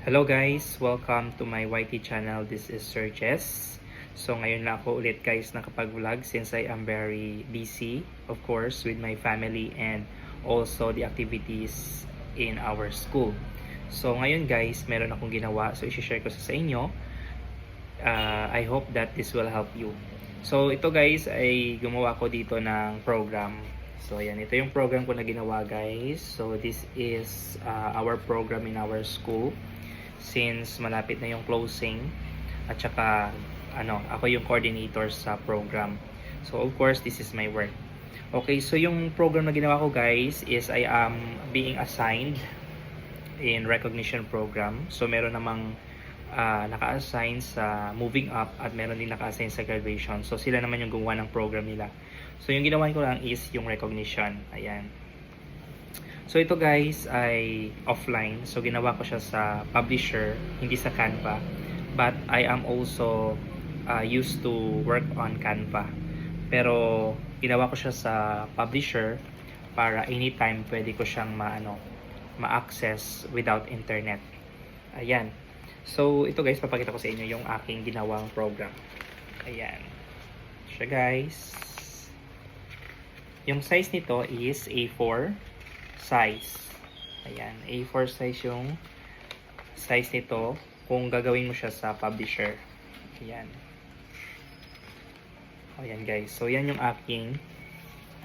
Hello guys! Welcome to my YT channel. This is Sir Jess. So ngayon lang ako ulit guys nakapag-vlog since I am very busy, of course, with my family and also the activities in our school. So ngayon guys, meron akong ginawa. So i-share ko sa inyo. I hope that this will help you. So ito guys ay gumawa ko dito ng program. So ayan, ito yung program ko na ginawa guys. So this is our program in our school. Since malapit na yung closing at saka ako yung coordinator sa program. So of course, this is my work. Okay, so yung program na ginawa ko guys is I am being assigned in recognition program. So meron namang naka-assign sa moving up at meron din naka-assign sa graduation. So sila naman yung gumawa ng program nila. So yung ginawa ko lang is yung recognition. Ayan. So ito guys ay offline. So ginawa ko siya sa publisher, hindi sa Canva. But I am also used to work on Canva. Pero ginawa ko siya sa publisher para anytime pwede ko siyang ma-access without internet. Ayan. So ito guys, papakita ko sa inyo yung aking ginawang program. Ayan. Siya guys. Yung size nito is A4 size. Ayan, A4 size yung size nito kung gagawin mo siya sa publisher. Ayan. Ayan guys. So yan yung aking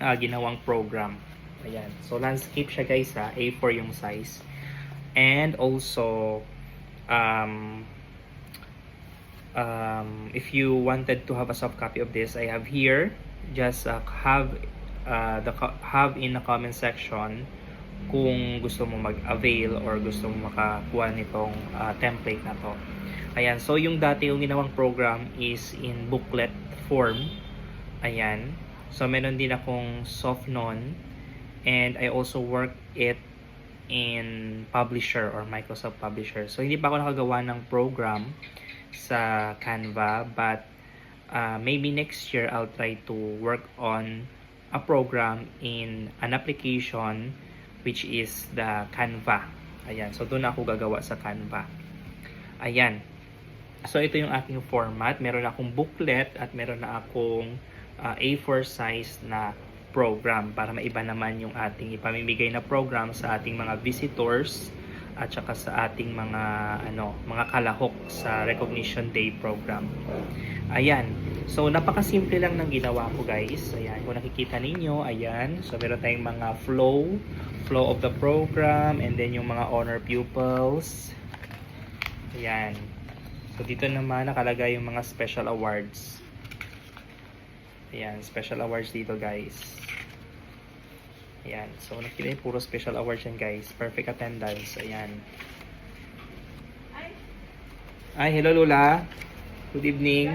ginawang program. Ayan. So landscape siya guys ha. A4 yung size. And also if you wanted to have a soft copy of this, I have here. Just have in the comment section kung gusto mo mag-avail or gusto mo makakuha nitong template na to. Ayan, so yung dati yung ginawang program is in booklet form. Ayan, so meron din akong soft noon and I also work it in Publisher or Microsoft Publisher. So hindi pa ako nakagawa ng program sa Canva, but maybe next year I'll try to work on a program in an application which is the Canva. Ayan, so doon ako gagawa sa Canva. Ayan. So ito yung aking format. Meron akong booklet at meron na akong A4 size na program para maiba naman yung ating ipamimigay na program sa ating mga visitors at saka sa ating mga kalahok sa Recognition Day program. Ayan. So napakasimple lang ng ginawa ko guys. Ayan, kung nakikita ninyo, ayan. So meron tayong mga flow of the program and then yung mga honor pupils. Ayan. So dito naman nakalagay yung mga special awards. Ayan, special awards dito guys. Ayan, so nakikita yung puro special awards yan guys. Perfect attendance. Ayan. Ay, hello Lola. Good evening.